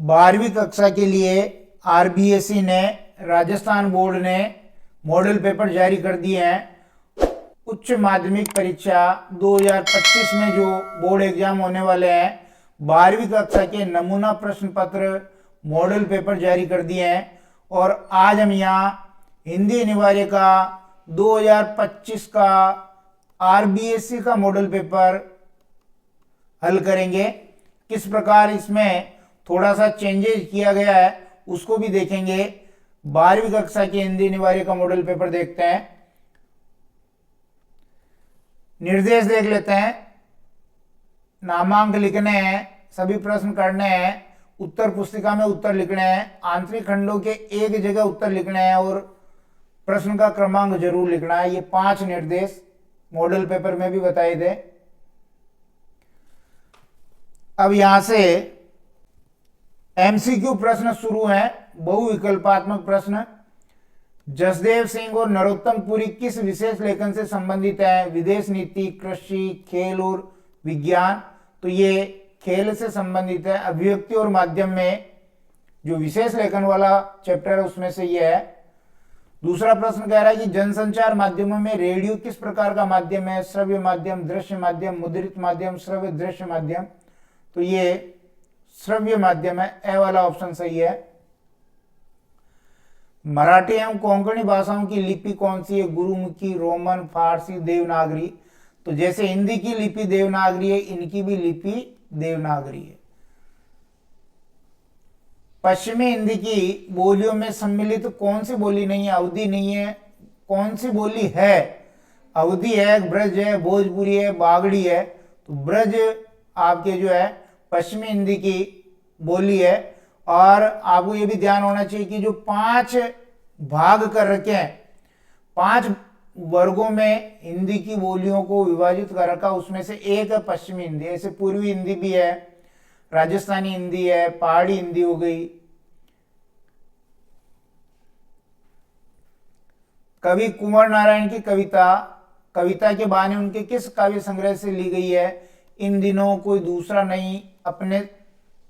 12वीं कक्षा के लिए आरबीएसई ने, राजस्थान बोर्ड ने मॉडल पेपर जारी कर दिए हैं। उच्च माध्यमिक परीक्षा 2025 में जो बोर्ड एग्जाम होने वाले हैं, 12वीं कक्षा के नमूना प्रश्न पत्र मॉडल पेपर जारी कर दिए हैं। और आज हम यहाँ हिंदी अनिवार्य का 2025 का आरबीएसई का मॉडल पेपर हल करेंगे। किस प्रकार इसमें थोड़ा सा चेंजेस किया गया है उसको भी देखेंगे। 12वीं कक्षा के हिंदी अनिवार्य का मॉडल पेपर देखते हैं। निर्देश देख लेते हैं। नामांक लिखने हैं, सभी प्रश्न करने हैं, उत्तर पुस्तिका में उत्तर लिखने हैं, आंतरिक खंडों के एक जगह उत्तर लिखने हैं और प्रश्न का क्रमांक जरूर लिखना है। ये 5 निर्देश मॉडल पेपर में भी बताए थे। अब यहां से एमसीक्यू प्रश्न शुरू हैं। बहुविकल्पात्मक प्रश्न। जसदेव सिंह और नरोत्तम पुरी किस विशेष लेखन से संबंधित है? विदेश नीति, कृषि, खेल और विज्ञान। तो ये खेल से संबंधित है। अभिव्यक्ति और माध्यम में जो विशेष लेखन वाला चैप्टर है उसमें से ये है। दूसरा प्रश्न कह रहा है कि जनसंचार माध्यमों में रेडियो किस प्रकार का माध्यम है? श्रव्य माध्यम, दृश्य माध्यम, मुद्रित माध्यम, श्रव्य दृश्य माध्यम। तो ये श्रव्य माध्यम है। ए वाला ऑप्शन सही है। मराठी एवं कोंकणी भाषाओं की लिपि कौन सी है? गुरुमुखी, रोमन, फारसी, देवनागरी। तो जैसे हिंदी की लिपि देवनागरी है, इनकी भी लिपि देवनागरी है। पश्चिमी हिंदी की बोलियों में सम्मिलित कौन सी बोली नहीं है? अवधी नहीं है। कौन सी बोली है? अवधी है, ब्रज है, भोजपुरी है, बागड़ी है। तो ब्रज आपके जो है पश्चिमी हिंदी की बोली है। और आपको ये भी ध्यान होना चाहिए कि जो 5 भाग कर रखे हैं, 5 वर्गों में हिंदी की बोलियों को विभाजित कर रखा, उसमें से एक है पश्चिमी हिंदी। ऐसे पूर्वी हिंदी भी है, राजस्थानी हिंदी है, पहाड़ी हिंदी हो गई। कवि कुंवर नारायण की कविता के बहाने उनके किस काव्य संग्रह से ली गई है? इन दिनों कोई दूसरा नहीं,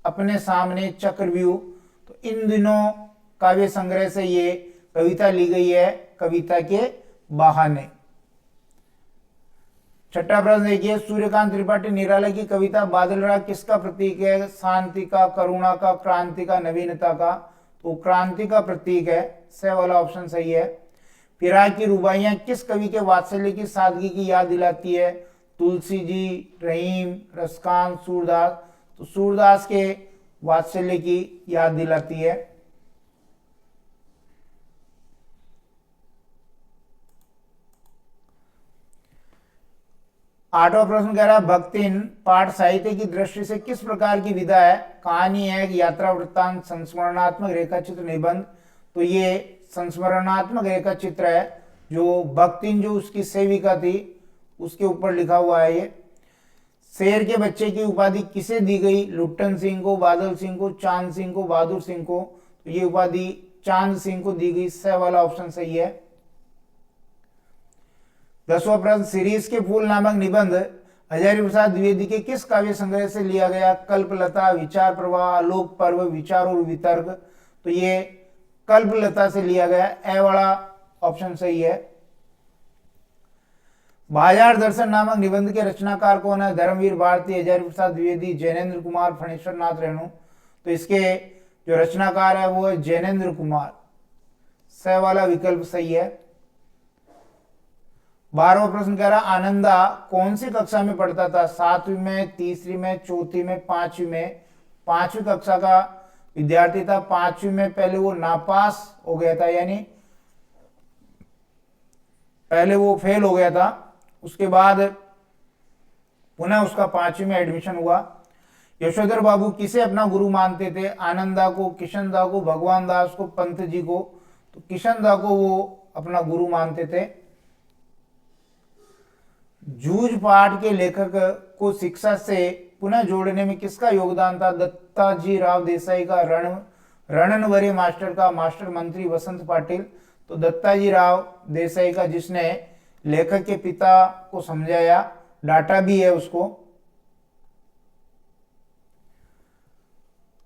अपने सामने चक्रव्यूह। तो इन दिनों काव्य संग्रह से ये कविता ली गई है, कविता के बहाने। छठा प्रश्न देखिए। सूर्यकांत त्रिपाठी निराला की कविता बादल राग किसका प्रतीक है? शांति का, करुणा का, क्रांति का, नवीनता का। तो क्रांति का प्रतीक है। स वाला ऑप्शन सही है। फिराक की रुबाइयां किस कवि के वात्सल्य की सादगी की याद दिलाती है? तुलसी जी, रहीम, रसखान, सूरदास। तो सूरदास के वात्सल्य की याद दिलाती है। आठवां प्रश्न कह रहा है भक्तिन पाठ साहित्य की दृष्टि से किस प्रकार की विधा है? कहानी है, यात्रा वृत्तांत, संस्मरणात्मक रेखाचित्र, निबंध। तो ये संस्मरणात्मक रेखाचित्र है। जो भक्तिन जो उसकी सेविका थी उसके ऊपर लिखा हुआ है। ये शेर के बच्चे की उपाधि किसे दी गई? लुट्टन सिंह को, बादल सिंह को, चांद सिंह को, बहादुर सिंह को। तो ये उपाधि चांद सिंह को दी गई। स वाला ऑप्शन सही है। 10वां प्रश्न। शिरीष के फूल नामक निबंध हजारी प्रसाद द्विवेदी के किस काव्य संग्रह से लिया गया? कल्पलता, विचार प्रवाह, आलोक पर्व, विचार और वितर्क। तो ये कल्पलता से लिया गया। ए वाला ऑप्शन सही है। बाजार दर्शन नामक निबंध के रचनाकार कौन है? धर्मवीर भारती, हजारी प्रसाद द्विवेदी, जैनेन्द्र कुमार, फणेश्वर नाथ रेणु। तो इसके जो रचनाकार है वो है जैनेन्द्र कुमार। स वाला विकल्प सही है। 12वां प्रश्न कह रहा आनंदा कौन सी कक्षा में पढ़ता था? 7वीं में, तीसरी में, चौथी में, 5वीं में। 5वीं कक्षा का विद्यार्थी था। 5वीं में पहले वो नापास हो गया था, यानी पहले वो फेल हो गया था। उसके बाद पुनः उसका 5वीं में एडमिशन हुआ। यशोधर बाबू किसे अपना गुरु मानते थे? आनंदा को, किशन दा को, भगवान दास को, पंत जी को। तो किशन दा को वो अपना गुरु मानते थे। जूझ पाठ के लेखक को शिक्षा से पुनः जोड़ने में किसका योगदान था? दत्ताजी राव देसाई का, रणनवरे मास्टर का, मास्टर मंत्री वसंत पाटिल। तो दत्ताजी राव देसाई का, जिसने लेखक के पिता को समझाया, डाटा भी है उसको।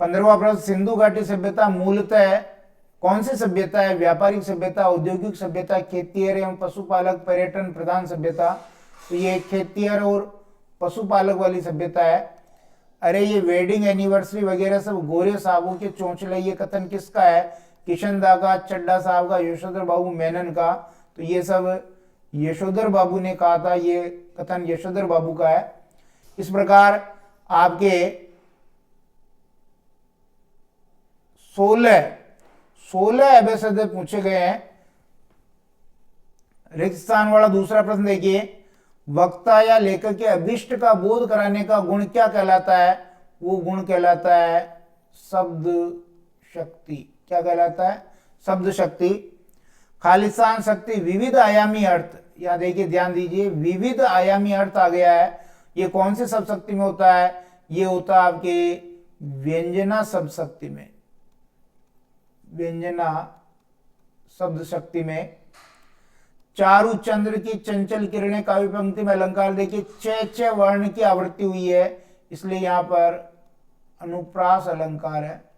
15वां प्रश्न, सिंधु घाटी सभ्यता मूलतः कौन सी सभ्यता है? व्यापारिक सभ्यता, औद्योगिक सभ्यता, खेतिहर एवं पशुपालक, पर्यटन प्रधान सभ्यता। तो ये खेतिहर और पशुपालक वाली सभ्यता है। अरे ये वेडिंग एनिवर्सरी वगैरह सब गोरे साहबों के चौंचले, ये कथन किसका है? किशन दा का, चड्डा साहब का, यशोधर बाबू मेनन का। तो ये सब यशोधर बाबू ने कहा था, ये कथन यशोधर बाबू का है। इस प्रकार आपके 16 एबेसदे पूछे गए हैं। रिक्त स्थान वाला दूसरा प्रश्न देखिए, वक्ता या लेखक के अभिष्ट का बोध कराने का गुण क्या कहलाता है? वो गुण कहलाता है शब्द शक्ति। क्या कहलाता है? शब्द शक्ति। खालिस्तान शक्ति, विविध आयामी अर्थ। यहां देखिए, ध्यान दीजिए, विविध आयामी अर्थ आ गया है। ये कौन से शब्द शक्ति में होता है? ये होता है आपके व्यंजना शब्द शक्ति में, व्यंजना शब्द शक्ति में। चारु चंद्र की चंचल किरणें काव्य पंक्ति में अलंकार देखिए, च वर्ण की आवृत्ति हुई है, इसलिए यहां पर अनुप्रास अलंकार है।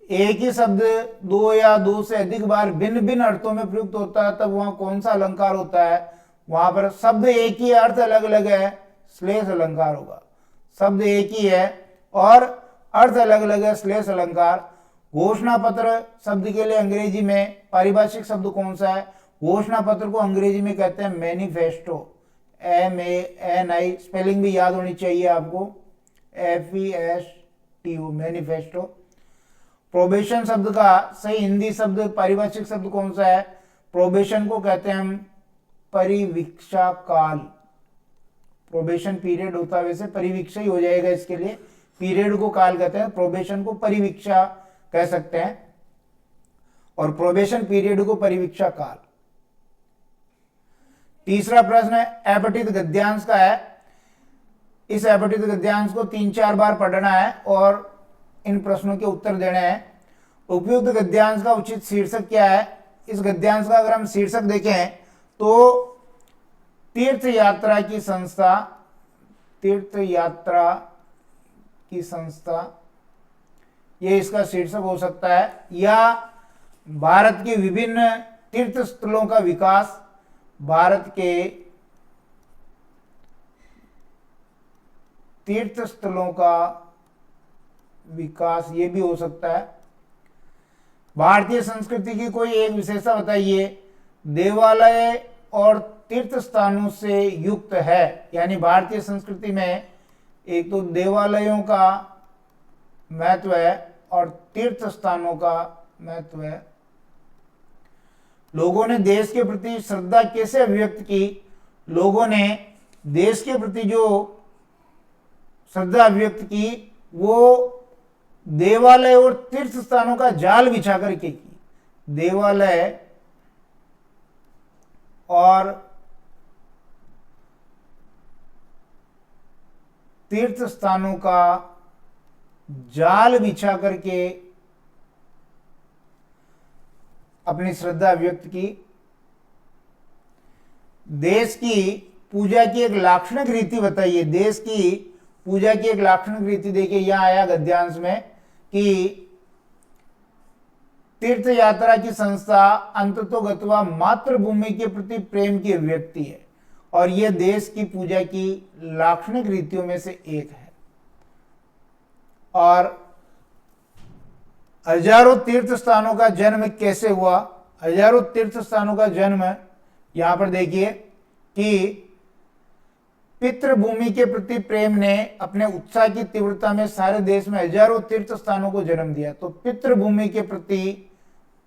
एक ही शब्द दो या दो से अधिक बार भिन्न भिन्न अर्थों में प्रयुक्त होता है, तब वहां कौन सा अलंकार होता है? वहां पर शब्द एक ही, अर्थ अलग अलग है, श्लेष अलंकार होगा। शब्द एक ही है और अर्थ अलग अलग है, श्लेष अलंकार। घोषणा पत्र शब्द के लिए अंग्रेजी में पारिभाषिक शब्द कौन सा है? घोषणा पत्र को अंग्रेजी में कहते हैं मैनिफेस्टो, MANI, स्पेलिंग भी याद होनी चाहिए आपको, FESTO, मैनिफेस्टो। प्रोबेशन शब्द का सही हिंदी शब्द, पारिभाषिक शब्द कौन सा है? प्रोबेशन को कहते हैं हम परिवीक्षा काल। प्रोबेशन पीरियड होता है, वैसे परिवीक्षा ही हो जाएगा इसके लिए, पीरियड को काल कहते हैं, प्रोबेशन को परिवीक्षा कह सकते हैं और प्रोबेशन पीरियड को परिवीक्षा काल। तीसरा प्रश्न है अपठित गद्यांश का है। इस अपठित गद्यांश को 3-4 बार पढ़ना है और इन प्रश्नों के उत्तर देने हैं। उपयुक्त गद्यांश का उचित शीर्षक क्या है? इस गद्यांश का अगर हम शीर्षक देखें तो तीर्थ यात्रा की संस्था, तीर्थ यात्रा की संस्था, ये इसका शीर्षक हो सकता है, या भारत के विभिन्न तीर्थ स्थलों का विकास, भारत के तीर्थ स्थलों का विकास, ये भी हो सकता है। भारतीय संस्कृति की कोई एक विशेषता बताइए। देवालय और तीर्थ स्थानों से युक्त है, यानी भारतीय संस्कृति में एक तो देवालयों का महत्व है और तीर्थ स्थानों का महत्व है। लोगों ने देश के प्रति श्रद्धा कैसे अभिव्यक्त की? लोगों ने देश के प्रति जो श्रद्धा अभिव्यक्त की वो देवालय और तीर्थ स्थानों का जाल बिछा करके की। देवालय और तीर्थ स्थानों का जाल बिछा करके अपनी श्रद्धा व्यक्त की। देश की पूजा की एक लाक्षणिक रीति बताइए। देश की पूजा की एक लाक्षणिक रीति देखिए, यहां आया गद्यांश में कि तीर्थ यात्रा की संस्था अंततोगत्वा मातृभूमि के प्रति प्रेम की अभिव्यक्ति है और यह देश की पूजा की लाक्षणिक रीतियों में से एक है। और हजारों तीर्थ स्थानों का जन्म कैसे हुआ? हजारों तीर्थ स्थानों का जन्म यहां पर देखिए कि पितृभूमि के प्रति प्रेम ने अपने उत्साह की तीव्रता में सारे देश में हजारों तीर्थ स्थानों को जन्म दिया। तो पितृभूमि के प्रति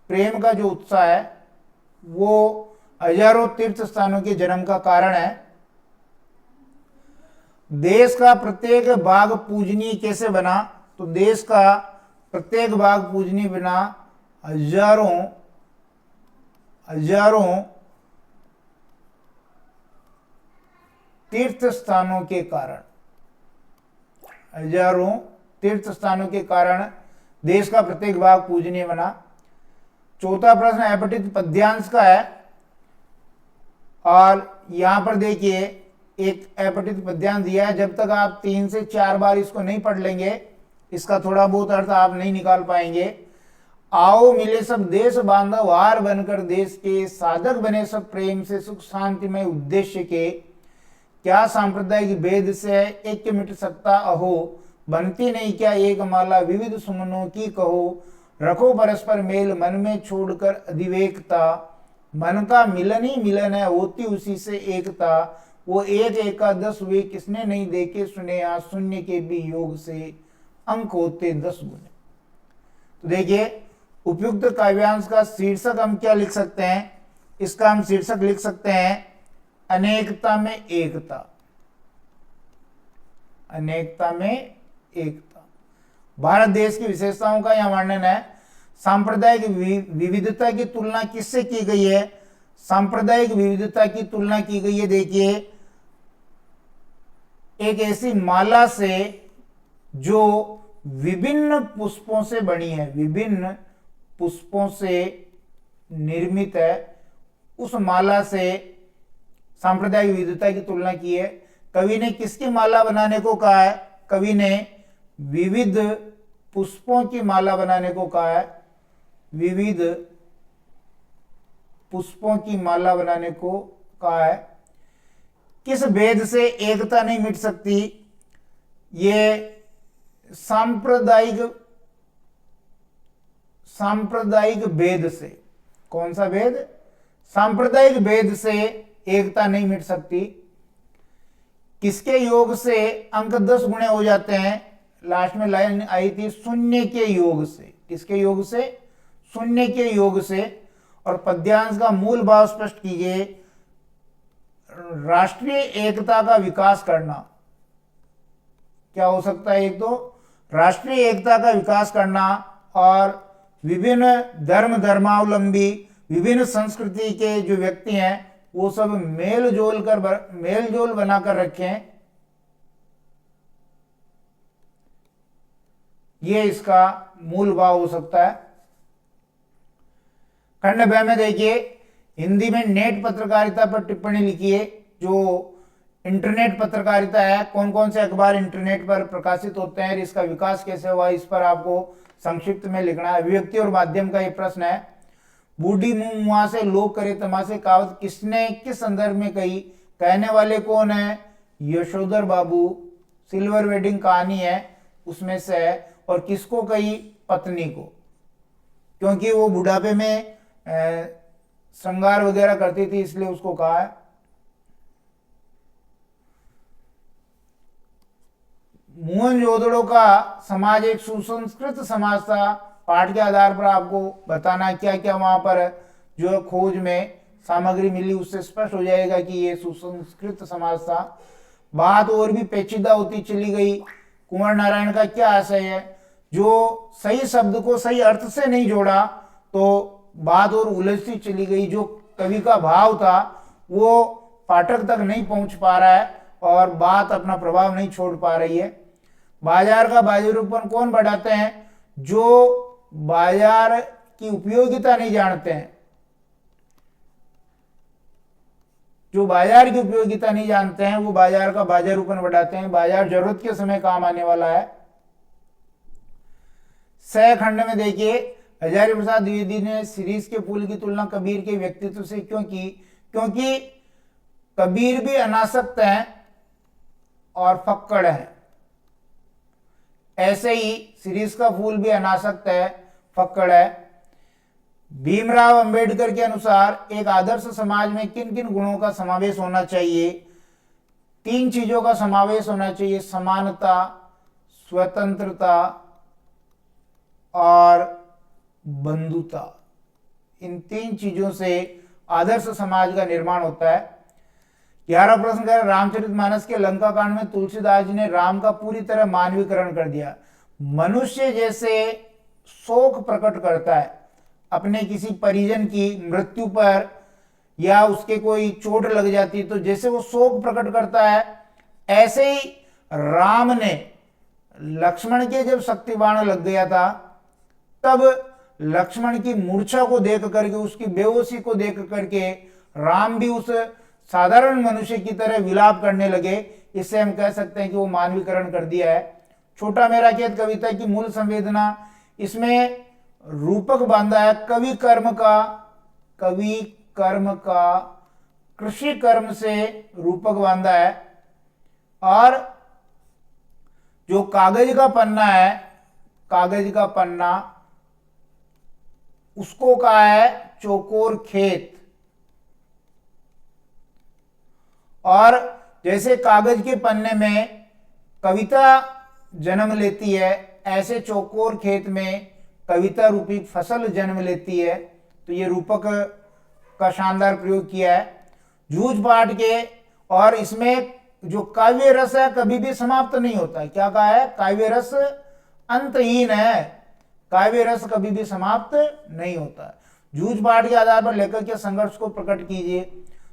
प्रेम का जो उत्साह है वो हजारों तीर्थ स्थानों के जन्म का कारण है। देश का प्रत्येक भाग पूजनीय कैसे बना? तो देश का प्रत्येक भाग पूजनीय बना हजारों तीर्थ स्थानों के कारण। हजारों तीर्थ स्थानों के कारण देश का प्रत्येक भाग पूजनीय बना। चौथा प्रश्न अपठित पद्यांश का है और यहां पर देखिए एक अपठित पद्यांश दिया है। जब तक आप 3 से 4 बार इसको नहीं पढ़ लेंगे इसका थोड़ा बहुत अर्थ आप नहीं निकाल पाएंगे। आओ मिले सब देश बांधव हार बनकर देश के, साधक बने सब प्रेम से सुख शांति में उद्देश्य के, क्या सांप्रदायिक भेद से ऐक्य मिट सकता अहो, बनती नहीं क्या एक माला विविध सुमनों की कहो, रखो परस्पर मेल मन में छोड़कर अधिवेकता, मन का मिलन ही मिलन है होती उसी से एकता, वो एक एकादश हुए किसने नहीं देखे सुने, यहाँ शून्य के भी योग से अंक होते 10 गुने। तो देखिए उपयुक्त काव्यांश का शीर्षक हम क्या लिख सकते हैं, इसका हम शीर्षक लिख सकते हैं अनेकता में एकता। अनेकता में एकता। भारत देश की विशेषताओं का यह वर्णन है। सांप्रदायिक विविधता की तुलना किससे की गई है, सांप्रदायिक विविधता की तुलना की गई है देखिए एक ऐसी माला से जो विभिन्न पुष्पों से बनी है, विभिन्न पुष्पों से निर्मित है, उस माला से सांप्रदायिक विविधता की तुलना की है। कवि ने किसकी माला बनाने को कहा है, कवि ने विविध पुष्पों की माला बनाने को कहा है, विविध पुष्पों की माला बनाने को कहा है। किस भेद से एकता नहीं मिट सकती, ये सांप्रदायिक भेद से। कौन सा भेद, सांप्रदायिक भेद से एकता नहीं मिट सकती। किसके योग से अंक 10 गुणे हो जाते हैं, लास्ट में लाइन आई थी शून्य के योग से। किसके योग से, शून्य के योग से। और पद्यांश का मूल भाव स्पष्ट कीजिए, राष्ट्रीय एकता का विकास करना। क्या हो सकता है, एक तो राष्ट्रीय एकता का विकास करना और विभिन्न धर्मावलंबी विभिन्न संस्कृति के जो व्यक्ति हैं वो सब मेल जोल बनाकर रखें, ये इसका मूल भाव हो सकता है। खंड ब में देखिए हिंदी में नेट पत्रकारिता पर टिप्पणी लिखिए। जो इंटरनेट पत्रकारिता है, कौन कौन से अखबार इंटरनेट पर प्रकाशित होते हैं, इसका विकास कैसे हुआ, इस पर आपको संक्षिप्त में लिखना है। अभिव्यक्ति और माध्यम का ये प्रश्न है। बूढ़ी मुंह मुआ से लोग करे तमाशे कहावत किसने किस संदर्भ में कही, कहने वाले कौन है, यशोधर बाबू। सिल्वर वेडिंग कहानी है उसमें से है। और किसको कही, पत्नी को, क्योंकि वो बुढ़ापे में श्रृंगार वगैरह करती थी इसलिए उसको कहा है। मोहनजोदड़ो का समाज एक सुसंस्कृत समाज था। पाठ के आधार पर आपको बताना क्या क्या वहां पर जो खोज में सामग्री मिली उससे स्पष्ट हो जाएगा कि ये सुसंस्कृत समाज था। बात और भी पेचीदा होती चली गई। कुंवर नारायण का क्या आशय है, जो सही शब्द को सही अर्थ से नहीं जोड़ा तो बात और उलझती चली गई। जो कवि का भाव था वो पाठक तक नहीं पहुंच पा रहा है और बात अपना प्रभाव नहीं छोड़ पा रही है। बाजार का बाजारूपन कौन बढ़ाते हैं, जो बाजार की उपयोगिता नहीं जानते हैं। जो बाजार की उपयोगिता नहीं जानते हैं वो बाजार का बाजारूपन बढ़ाते हैं। बाजार जरूरत के समय काम आने वाला है। सह खंड में देखिए हजारी प्रसाद द्विवेदी ने शिरीष के फूल की तुलना कबीर के व्यक्तित्व से क्यों की, क्योंकि कबीर भी अनासक्त है और फक्कड़ है। ऐसे ही शिरीष का फूल भी अनासक्त है, फक्कड़ है। भीमराव अंबेडकर के अनुसार एक आदर्श समाज में किन किन गुणों का समावेश होना चाहिए, 3 चीजों का समावेश होना चाहिए, समानता, स्वतंत्रता और बंधुता। इन 3 चीजों से आदर्श समाज का निर्माण होता है। 11 प्रश्न कर, रामचरितमानस के लंका कांड में तुलसीदास जी ने राम का पूरी तरह मानवीकरण कर दिया। मनुष्य जैसे शोक प्रकट करता है अपने किसी परिजन की मृत्यु पर या उसके कोई चोट लग जाती तो जैसे वो शोक प्रकट करता है, ऐसे ही राम ने लक्ष्मण के जब शक्ति बाण लग गया था तब लक्ष्मण की मूर्छा को देख करके, उसकी बेहोशी को देख करके राम भी उस साधारण मनुष्य की तरह विलाप करने लगे। इससे हम कह सकते हैं कि वो मानवीकरण कर दिया है। छोटा मेरा खेत कविता की मूल संवेदना, इसमें रूपक बांधा है कवि कर्म का कृषि कर्म से रूपक बांधा है। और जो कागज का पन्ना है, कागज का पन्ना, उसको कहा है चौकोर खेत। और जैसे कागज के पन्ने में कविता जन्म लेती है, ऐसे चौकोर खेत में कविता रूपी फसल जन्म लेती है। तो ये रूपक का शानदार प्रयोग किया है जूझ पाठ के। और इसमें जो काव्य रस है कभी भी समाप्त नहीं होता है। क्या कहा है? काव्य रस अंतहीन है, काव्य रस कभी भी समाप्त नहीं होता। जूझ पाठ के आधार पर लेखक के संघर्ष को प्रकट कीजिए।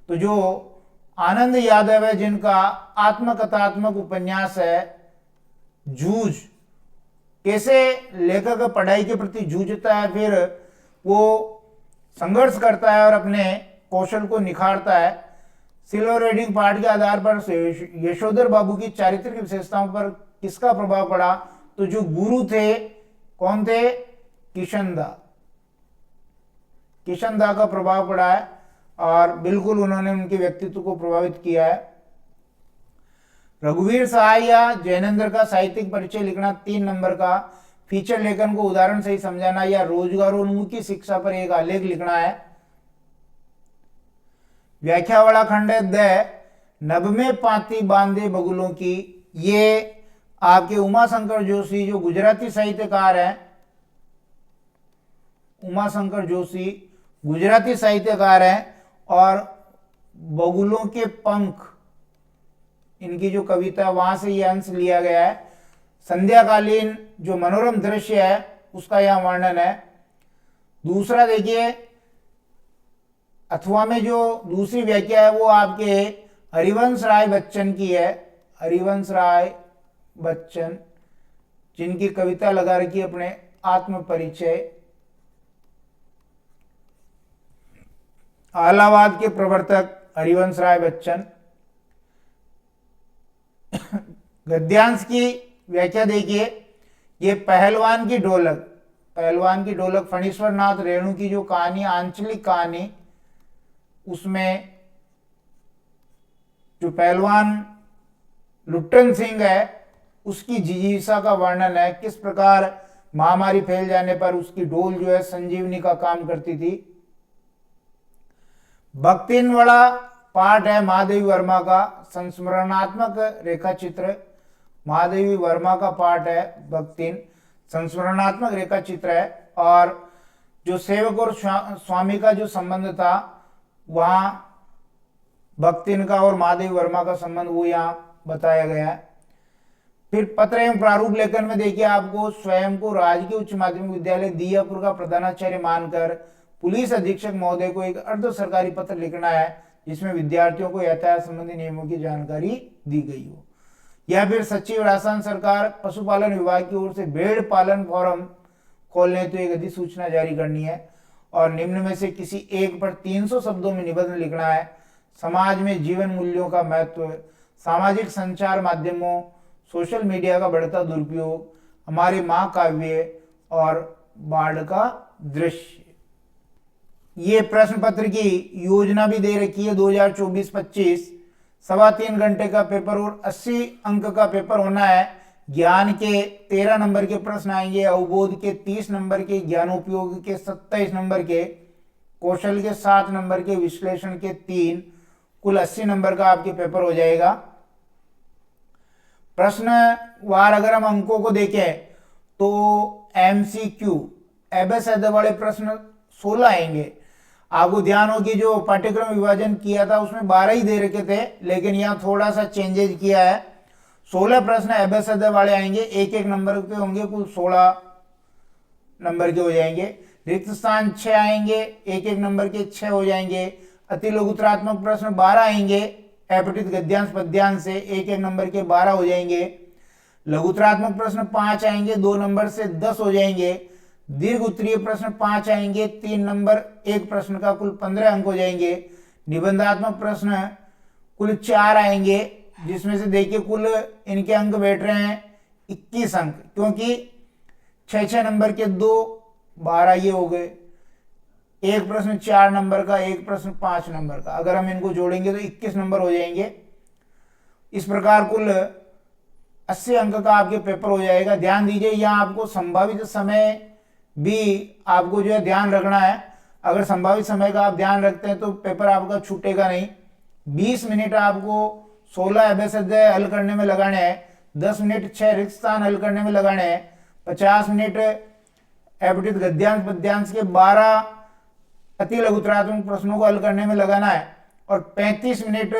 तो जो आनंद यादव है, जिनका आत्मकथात्मक उपन्यास है जूझ, कैसे लेखक पढ़ाई के प्रति जूझता है, फिर वो संघर्ष करता है और अपने कौशल को निखारता है। सिल्वर रीडिंग पाठ के आधार पर यशोधर बाबू की चारित्रिक विशेषताओं पर किसका प्रभाव पड़ा? तो जो गुरु थे, कौन थे? किशनदा, किशनदा का प्रभाव पड़ा है और बिल्कुल उन्होंने उनके व्यक्तित्व को प्रभावित किया है। रघुवीर सहाय या जैनेन्द्र का साहित्यिक परिचय लिखना 3 नंबर का, फीचर लेखन को उदाहरण से ही समझाना या रोजगारोन्मुखी शिक्षा पर एक आलेख लिखना है। व्याख्या वाला खंड है द नभ में पाती बांधे बगुलों की, ये आपके उमाशंकर जोशी जो गुजराती साहित्यकार हैं, उमाशंकर जोशी गुजराती साहित्यकार हैं। और बगुलों के पंख, इनकी जो कविता, वहां से यह अंश लिया गया है। संध्याकालीन जो मनोरम दृश्य है उसका यह वर्णन है। दूसरा देखिए, अथवा में जो दूसरी व्याख्या है वो आपके हरिवंश राय बच्चन की है। हरिवंश राय बच्चन, जिनकी कविता लगा रखी है अपने आत्म परिचय। आलावाद के प्रवर्तक हरिवंश राय बच्चन। गद्यांश की व्याख्या देखिए, ये पहलवान की ढोलक, पहलवान की ढोलक फणीश्वर नाथ रेणु की जो कहानी, आंचलिक कहानी, उसमें जो पहलवान लुट्टन सिंह है उसकी जिजीविसा का वर्णन है। किस प्रकार महामारी फैल जाने पर उसकी ढोल जो है संजीवनी का काम करती थी। भक्तिन वाला पाठ है महादेवी वर्मा का संस्मरणात्मक रेखा चित्र। महादेवी वर्मा का पाठ है भक्तिन, संस्मरणात्मक रेखा चित्र है। और जो सेवक और स्वामी का जो संबंध था, वहां भक्तिन का और महादेवी वर्मा का संबंध वो यहाँ बताया गया है। फिर पत्र एवं प्रारूप लेखन में देखिए, आपको स्वयं को राजकीय उच्च माध्यमिक विद्यालय दियापुर का प्रधानाचार्य मानकर पुलिस अधीक्षक महोदय को एक अर्ध सरकारी पत्र लिखना है, जिसमें विद्यार्थियों को यातायात संबंधी नियमों की जानकारी दी गई हो। या फिर सचिव राजस्थान सरकार पशुपालन विभाग की ओर से भेड़ पालन फॉर्म खोलने हेतु एक अधिसूचना जारी करनी है। और निम्न में से किसी एक पर 300 शब्दों में निबंध लिखना है। समाज में जीवन मूल्यों का महत्व, सामाजिक संचार माध्यमों, सोशल मीडिया का बढ़ता दुरुपयोग, हमारे महाकाव्य और बाढ़ का दृश्य। ये प्रश्न पत्र की योजना भी दे रखी है 2024-25, 3.25 घंटे का पेपर और 80 अंक का पेपर होना है। ज्ञान के 13 नंबर के प्रश्न आएंगे, अवबोध के 30 नंबर के, ज्ञानोपयोग के 27 नंबर के, कौशल के 7 नंबर के, विश्लेषण के 3, कुल 80 नंबर का आपके पेपर हो जाएगा। प्रश्नवार अगर हम अंकों को देखें तो MCQ एबेसैड वाले प्रश्न 16 आएंगे। आपको ध्यान हो कि जो पाठ्यक्रम विभाजन किया था उसमें 12 ही दे रखे थे, लेकिन यहाँ थोड़ा सा चेंजेज किया है। 16 प्रश्न एबेसैड वाले आएंगे, एक एक नंबर के होंगे, कुल 16 नंबर के हो जाएंगे। रिक्त स्थान 6 आएंगे, एक एक नंबर के 6 हो जाएंगे। अति लघुत्रात्मक प्रश्न 12 आएंगे, अपठित गद्यांश पद्यांश से एक एक नंबर के 12 हो जाएंगे। लघुत्रात्मक प्रश्न 5 आएंगे, 2 नंबर से 10 हो जाएंगे। दीर्घ उत्तरीय प्रश्न 5 आएंगे, 3 नंबर एक प्रश्न का, कुल 15 अंक हो जाएंगे। निबंधात्मक प्रश्न कुल 4 आएंगे, जिसमें से देखिए कुल इनके अंक बैठ रहे हैं 21 अंक, क्योंकि 6 नंबर के 2, 12 ये हो गए, एक प्रश्न 4 नंबर का, एक प्रश्न 5 नंबर का, अगर हम इनको जोड़ेंगे तो 21 नंबर हो जाएंगे। इस प्रकार कुल 80 अंक का आपके पेपर हो जाएगा। ध्यान दीजिए, यहाँ आपको संभावित समय भी आपको जो है ध्यान रखना है। अगर संभावित समय का आप ध्यान रखते हैं तो पेपर आपका छूटेगा नहीं। 20 मिनट आपको 16 एबेसद हल करने में लगाने हैं, 10 मिनट 6 रिक्त स्थान हल करने में लगाने हैं, 50 मिनट अपठित गद्यांश पद्यांश के 12 अति लघुतरात्मक प्रश्नों को हल करने में लगाना है, और 35 मिनट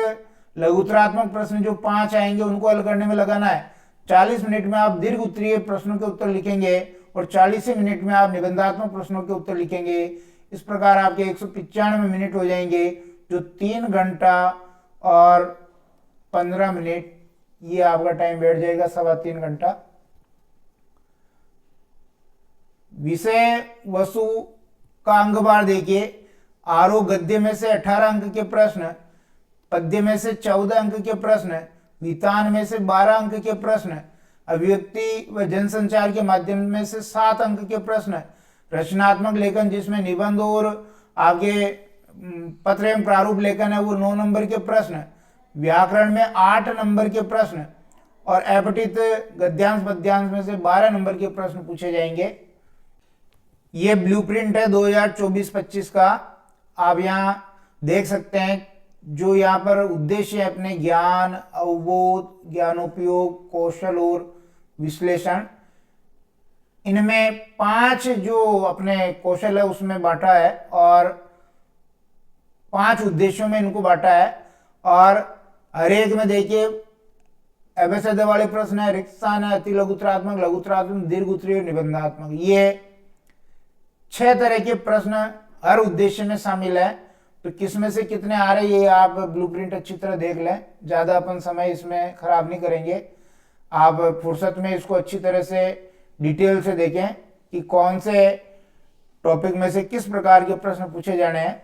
लघुतरात्मक प्रश्न जो 5 आएंगे उनको हल करने में लगाना है। 40 मिनट में आप दीर्घ उत्तरीय प्रश्नों के उत्तर लिखेंगे और 40 मिनट में आप निबंधात्मक प्रश्नों के उत्तर लिखेंगे। इस प्रकार आपके 195 मिनट हो जाएंगे, जो 3 घंटा और 15 मिनट ये आपका टाइम बैठ जाएगा, 3.25 घंटा। विषय वस्तु का अंकभार देखिए, आरोह गद्य में से 18 अंक के प्रश्न, पद्य में से 14 अंक के प्रश्न, वितान में से 12 अंक के प्रश्न, अभिव्यक्ति व जनसंचार के माध्यम में से 7 अंक के प्रश्न, रचनात्मक लेखन जिसमें निबंध और आगे पत्र एवं प्रारूप लेखन है वो 9 नंबर के प्रश्न, व्याकरण में 8 नंबर के प्रश्न, और अपठित गद्यांश पद्यांश में से 12 नंबर के प्रश्न पूछे जाएंगे। ये ब्लूप्रिंट है 2024-25 का। आप यहाँ देख सकते हैं जो यहाँ पर उद्देश्य है अपने ज्ञान, अवबोध, ज्ञानोपयोग, कौशल और विश्लेषण, इनमें 5 जो अपने कौशल है उसमें बांटा है और 5 उद्देश्यों में इनको बांटा है। और हर एक में देखिए एबेसद वाले प्रश्न है, रिक्त स्थान है, अति लघुतरात्मक, लघुतरात्मक, दीर्घ उत्तरीय, निबंधात्मक, ये 6 तरह के प्रश्न हर उद्देश्य में शामिल है। तो किस में से कितने आ रहे ये आप ब्लूप्रिंट अच्छी तरह देख लें, ज़्यादा अपन समय इसमें खराब नहीं करेंगे। आप फुर्सत में इसको अच्छी तरह से डिटेल से देखें कि कौन से टॉपिक में से किस प्रकार के प्रश्न पूछे जाने हैं।